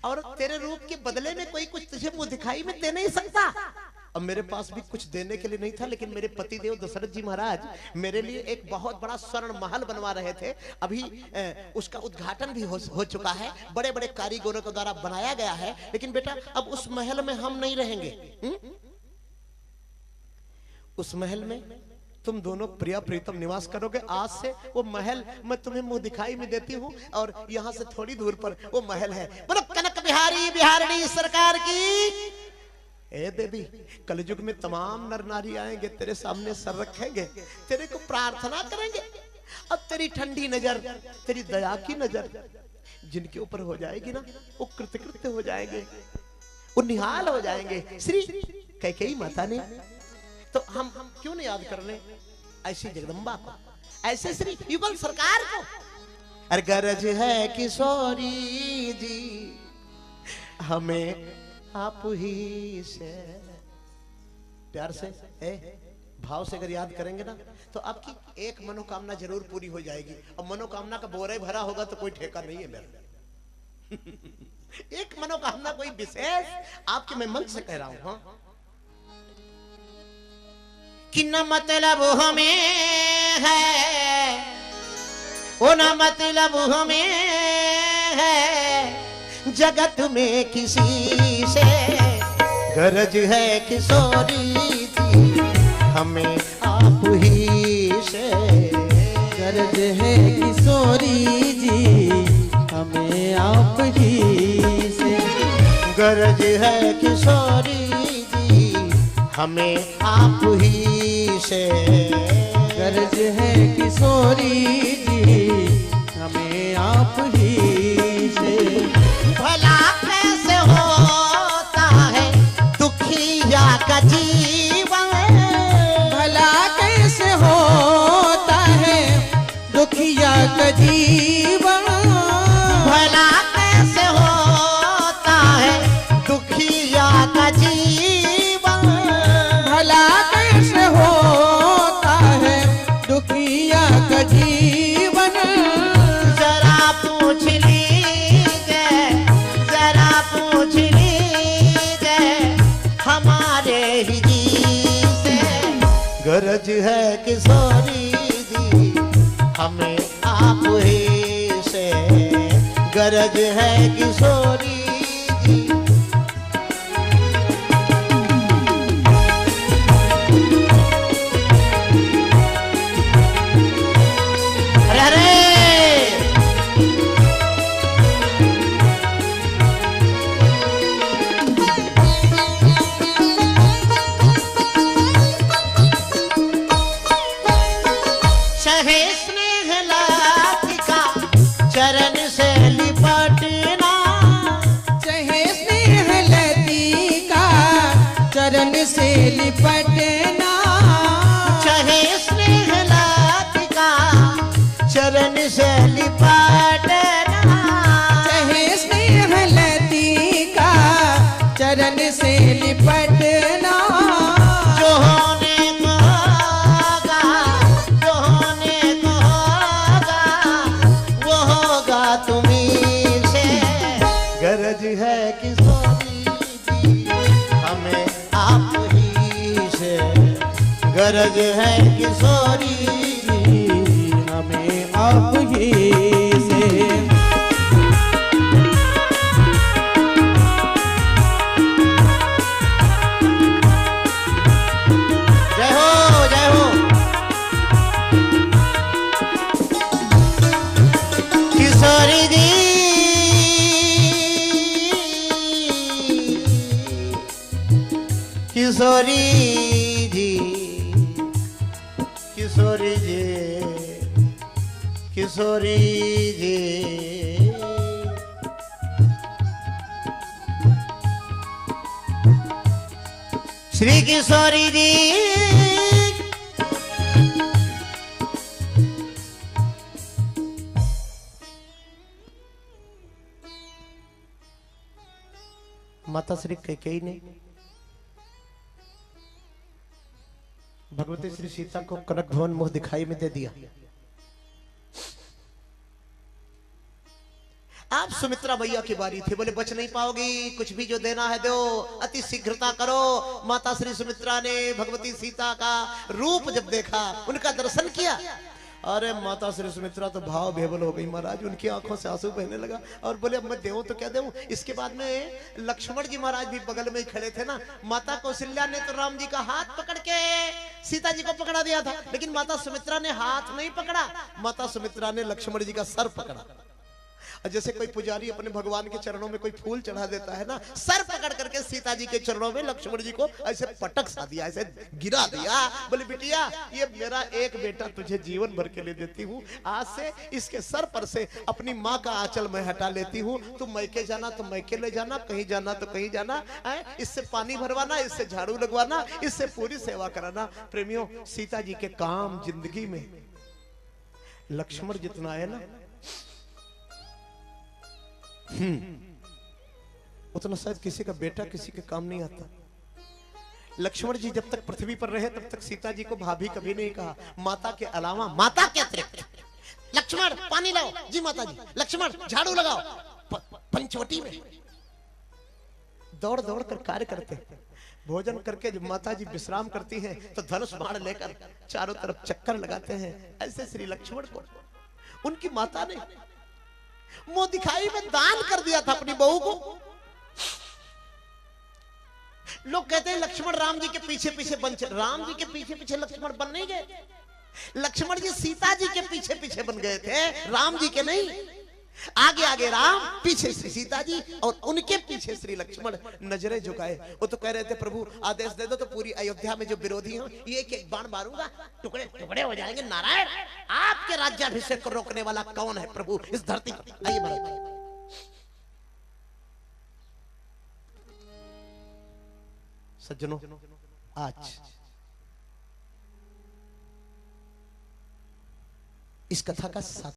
और तेरे रूप के बदले में कोई कुछ तुझे मुंह दिखाई में दे नहीं सकता। अब मेरे पास भी कुछ देने के लिए नहीं था, लेकिन मेरे पति देव दशरथ जी महाराज मेरे लिए एक बहुत बड़ा स्वर्ण महल बनवा रहे थे। अभी उसका उद्घाटन भी हो चुका है, बड़े बड़े कारीगरों के द्वारा बनाया गया है। लेकिन बेटा अब उस महल में हम नहीं रहेंगे। उस महल में तुम दोनों प्रिया प्रीतम निवास करोगे। आज से वो महल मैं तुम्हें मुंह दिखाई में देती हूँ, और यहाँ से थोड़ी दूर पर वो महल है। बोलो कनक बिहारी बिहारणी सरकार की। ए देवी, कलयुग में तमाम नर नारी आएंगे, तेरे सामने सर रखेंगे, तेरे को प्रार्थना करेंगे, और तेरी ठंडी नजर, तेरी दया की नजर जिनके ऊपर हो जाएगी ना, वो कृतकृत्य हो जाएंगे, वो निहाल हो जाएंगे। श्री कैकेयी माता ने तो हम क्यों नहीं याद कर ले ऐसी जगदम्बा को, ऐसे श्री युगल सरकार को। अरे गरज है किशोरी जी हमें आप ही से। प्यार से भाव से अगर याद करेंगे ना, तो आपकी एक मनोकामना जरूर पूरी हो जाएगी। और मनोकामना का बोरा भरा होगा तो कोई ठेका नहीं है मेरा। एक मनोकामना कोई विशेष आपके मैं मन से कह रहा हूं। हाँ, कि न मतलब हमें है, वो न मतलब हमें है जगत में किसी से। गरज है किशोरी जी हमें आप ही से। गरज है किशोरी जी हमें आप ही से। गरज है किशोरी जी हमें आप ही से। गरज है किशोरी जी हमें आप ही से। भला कैसे होता है दुखिया का जीवन। भला कैसे होता है दुखिया का जीवन। भला कैसे होता है दुखिया का जीवन। भला कैसे होता है दुखिया का जीवन। जरा पूछ लीजिए, जरा पूछ लीजिए हमारे ही जी से। गरज है किशोरी जी हमें आप ही से। गरज है किशोरी जी। अरे चाहे स्नेह लातिका चरण से लिपटना। चाहे स्नेह लतिका चरण से लिपटना। चाहे स्नेह लातिका चरण से लिपटना। चाहे स्नेह लतिका चरण से लिपटना। जो होने को होगा, जो होने को होगा, वो होगा तुम्हीं से। गरज है किशोरी जी हमें आप ही से। गरज है किशोरी जी हमें आप ही से। जय हो, जय हो। किशोरी जी किशोरी जी किशोरी जी किशोरी जी। श्री किशोरी जी माता श्री कैकेयी ने भगवती श्री सीता को कनक भवन मुंह दिखाई में दे दिया। आप सुमित्रा मैया की बारी थी। बोले बच नहीं पाओगी, कुछ भी जो देना है दो, अति शीघ्रता करो। माता श्री सुमित्रा ने भगवती सीता का रूप जब देखा, उनका दर्शन किया, अरे माता श्री सुमित्रा तो भाव बेबल हो गई महाराज। उनकी आंखों से आंसू बहने लगा और बोले अब मैं देऊं तो क्या देऊं। इसके बाद में लक्ष्मण जी महाराज भी बगल में ही खड़े थे ना। माता कौशल्या ने तो राम जी का हाथ पकड़ के सीता जी को पकड़ा दिया था, लेकिन माता सुमित्रा ने हाथ नहीं पकड़ा, माता सुमित्रा ने लक्ष्मण जी का सर पकड़ा। जैसे कोई पुजारी अपने भगवान के चरणों में कोई फूल चढ़ा देता है ना, सर पकड़ करके सीता जी के चरणों में लक्ष्मण जी को ऐसे पटक सा दिया, ऐसे गिरा दिया। बोले बिटिया ये मेरा एक बेटा तुझे जीवन भर के लिए देती हूँ, आज से इसके सर पर से अपनी माँ का आंचल मैं हटा लेती हूँ। तुम मैके जाना तो मैके ले जाना, कहीं जाना तो कहीं जाना, इससे पानी भरवाना, इससे झाड़ू लगवाना, इससे पूरी सेवा कराना। प्रेमियों, सीता जी के काम जिंदगी में लक्ष्मण जितना है ना, उतना शायद किसी का बेटा किसी के काम नहीं आता। लक्ष्मण जी जब तक पृथ्वी पर रहे तब तक सीता जी को भाभी कभी नहीं कहा, माता के अलावा, माता के अतिरिक्त। लक्ष्मण पानी लाओ, जी माता जी। लक्ष्मण झाड़ू लगाओ। पंचवटी में दौड़ दौड़ कर कार्य करते। भोजन करके जब माता जी विश्राम करती हैं तो धनुष बाण लेकर चारों तरफ चक्कर लगाते हैं। ऐसे श्री लक्ष्मण को उनकी माता ने मुंह दिखाई में दान कर दिया था अपनी बहू को। लोग कहते हैं लक्ष्मण राम जी के पीछे पीछे बन चले। राम जी के पीछे पीछे लक्ष्मण बन नहीं गए, लक्ष्मण जी सीता जी के पीछे पीछे बन गए थे, राम जी के नहीं। आगे आगे राम, पीछे से सीता जी, और उनके पीछे श्री लक्ष्मण नजरें झुकाए। वो तो कह रहे थे प्रभु आदेश दे दो तो पूरी अयोध्या में जो विरोधी हो ये एक एक बाण मारूंगा, टुकड़े टुकड़े हो जाएंगे। नारायण, आपके राज्याभिषेक को रोकने वाला कौन है प्रभु इस धरती पर? आइए महाराज। सज्जनों, आज इस कथा का